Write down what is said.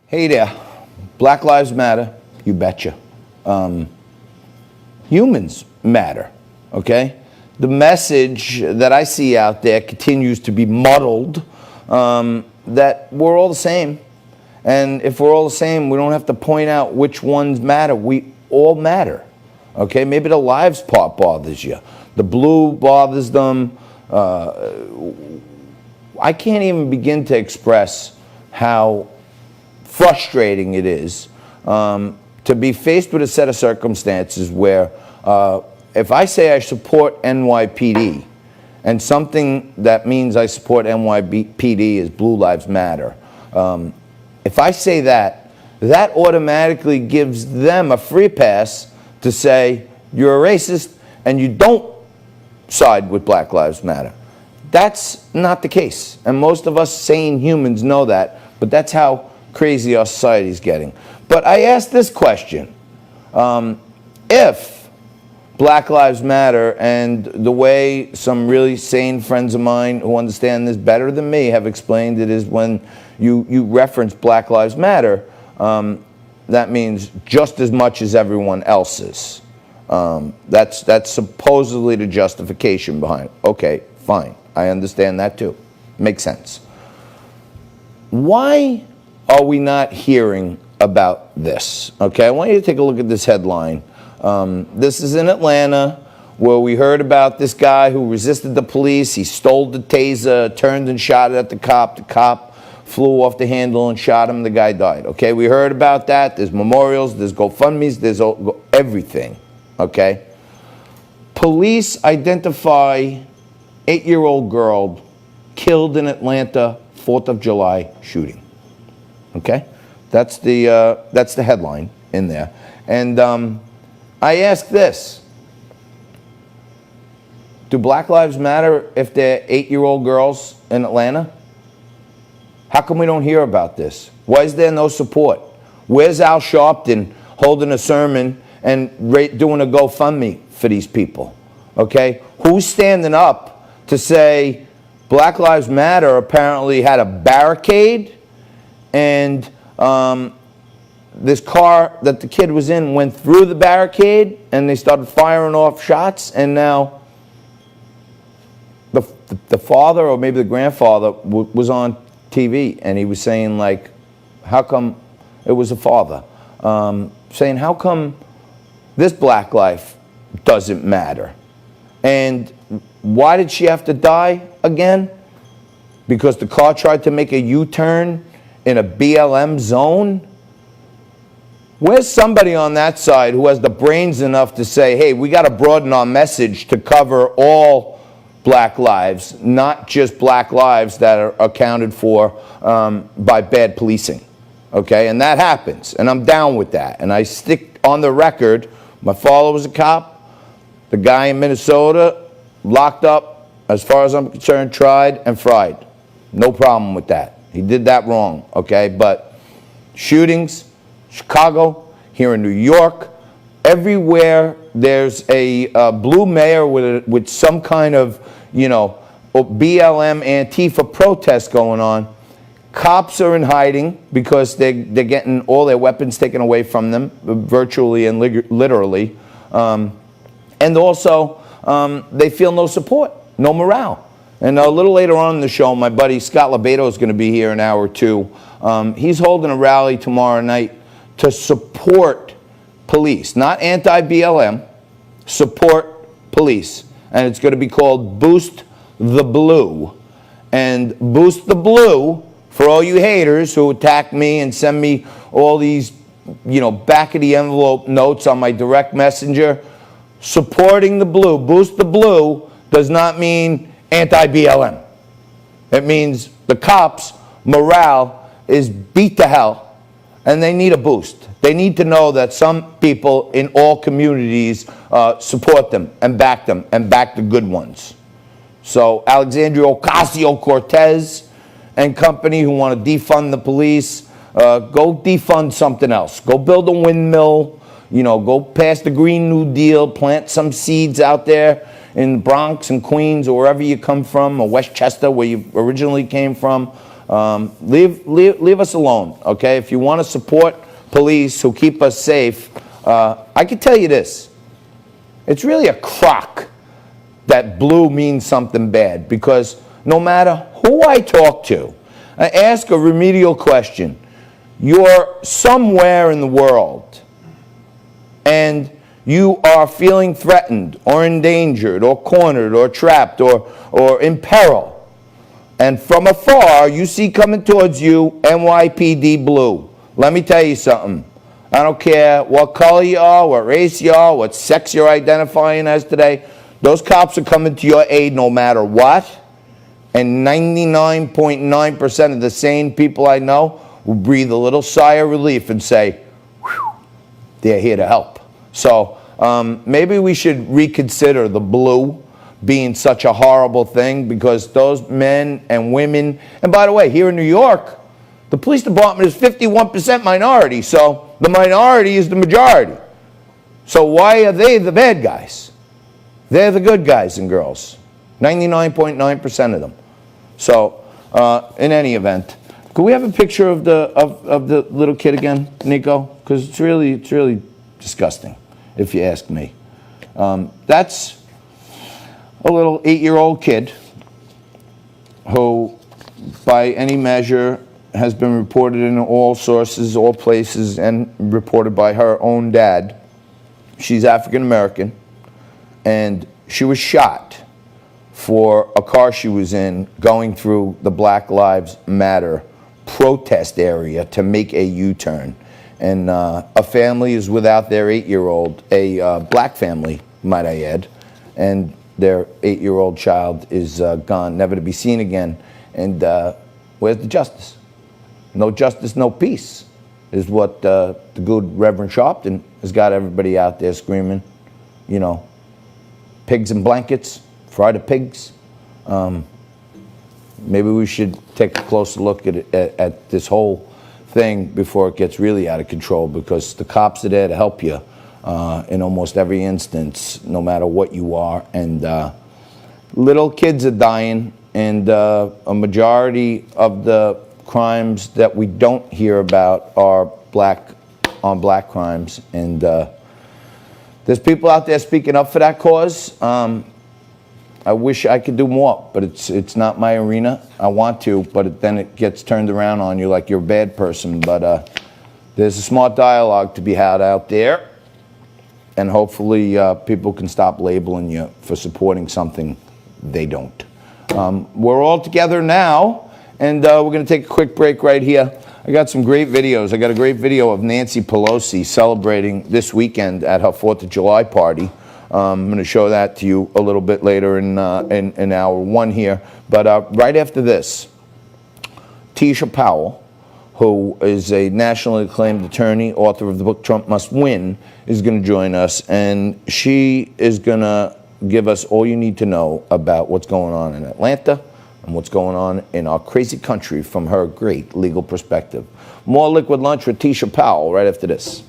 Hey there, Black Lives Matter, you betcha. Humans matter, okay? The message that I see out there continues to be muddled, that we're all the same. And if we're all the same, we don't have to point out which ones matter. We all matter, okay? Maybe the lives part bothers you. The blue bothers them. I can't even begin to express how frustrating it is to be faced with a set of circumstances where if I say I support NYPD, and something that means I support NYPD is Blue Lives Matter, if I say that, that automatically gives them a free pass to say you're a racist and you don't side with Black Lives Matter. That's not the case, and most of us sane humans know that, but that's how crazy our society's getting. But I asked this question: if Black Lives Matter, and the way some really sane friends of mine who understand this better than me have explained it, is when you reference Black Lives Matter, that means just as much as everyone else's. That's supposedly the justification behind it. Okay, fine. I understand that too. Makes sense. Why are we not hearing about this? Okay, I want you to take a look at this headline. This is in Atlanta, where we heard about this guy who resisted the police. He stole the taser, turned and shot it at the cop. The cop flew off the handle and shot him. The guy died. Okay, we heard about that. There's memorials, there's GoFundMes, there's everything. Okay? Police identify 8-year-old girl killed in Atlanta, 4th of July shooting. Okay? That's the headline in there. And I ask this: do Black Lives matter if they're 8-year-old girls in Atlanta? How come we don't hear about this? Why is there no support? Where's Al Sharpton holding a sermon and doing a GoFundMe for these people? Okay? Who's standing up to say Black Lives Matter apparently had a barricade, and this car that the kid was in went through the barricade and they started firing off shots, and now the father, or maybe the grandfather, was on TV and he was saying, like, how come, it was a father, saying, how come this black life doesn't matter? And why did she have to die again? Because the car tried to make a U-turn in a BLM zone? Where's somebody on that side who has the brains enough to say, hey, we got to broaden our message to cover all black lives, not just black lives that are accounted for by bad policing? Okay, and that happens, and I'm down with that. And I stick on the record, my father was a cop. The guy in Minnesota, locked up, as far as I'm concerned, tried and fried. No problem with that. He did that wrong, okay? But shootings, Chicago, here in New York, everywhere there's a blue mayor with some kind of, you know, BLM Antifa protest going on, cops are in hiding because they're getting all their weapons taken away from them, virtually and literally. And also, they feel no support, no morale. And a little later on in the show, my buddy Scott Lebedo is going to be here in an hour or two. He's holding a rally tomorrow night to support police, not anti-BLM, support police. And it's going to be called Boost the Blue. And Boost the Blue, for all you haters who attack me and send me all these, you know, back of the envelope notes on my direct messenger, supporting the blue, Boost the Blue, does not mean anti-BLM. It means the cops' morale is beat to hell, and they need a boost. They need to know that some people in all communities support them and back the good ones. So Alexandria Ocasio-Cortez and company who want to defund the police, go defund something else. Go build a windmill. You know, go past the Green New Deal, plant some seeds out there in the Bronx and Queens, or wherever you come from, or Westchester, where you originally came from. Leave us alone, okay? If you want to support police who keep us safe, I can tell you this. It's really a crock that blue means something bad, because no matter who I talk to, I ask a remedial question. You're somewhere in the world and you are feeling threatened or endangered or cornered or trapped or in peril. And from afar, you see coming towards you NYPD blue. Let me tell you something. I don't care what color you are, what race you are, what sex you're identifying as today. Those cops are coming to your aid no matter what. And 99.9% of the sane people I know will breathe a little sigh of relief and say, whew, they're here to help. So maybe we should reconsider the blue being such a horrible thing, because those men and women, and by the way, here in New York, the police department is 51% minority, so the minority is the majority. So why are they the bad guys? They're the good guys and girls, 99.9% of them. So in any event, could we have a picture of the little kid again, Nico? Because it's really disgusting, if you ask me. That's a little 8-year-old kid who, by any measure, has been reported in all sources, all places, and reported by her own dad. She's African American, and she was shot for a car she was in going through the Black Lives Matter protest area to make a U-turn. And a family is without their 8-year-old, a black family, might I add, and their 8-year-old child is gone, never to be seen again. And where's the justice? No justice, no peace, is what the good Reverend Sharpton has got everybody out there screaming. You know, pigs in blankets, fry the pigs. Maybe we should take a closer look at this whole thing before it gets really out of control, because the cops are there to help you in almost every instance, no matter what you are. And little kids are dying, and a majority of the crimes that we don't hear about are black on black crimes. And there's people out there speaking up for that cause. I wish I could do more, but it's not my arena. I want to, but then it gets turned around on you like you're a bad person. But there's a smart dialogue to be had out there, and hopefully people can stop labeling you for supporting something they don't. We're all together now, and we're going to take a quick break right here. I got some great videos. I got a great video of Nancy Pelosi celebrating this weekend at her 4th of July party. I'm going to show that to you a little bit later in hour one here. But right after this, Tisha Powell, who is a nationally acclaimed attorney, author of the book Trump Must Win, is going to join us. And she is going to give us all you need to know about what's going on in Atlanta and what's going on in our crazy country from her great legal perspective. More Liquid Lunch with Tisha Powell right after this.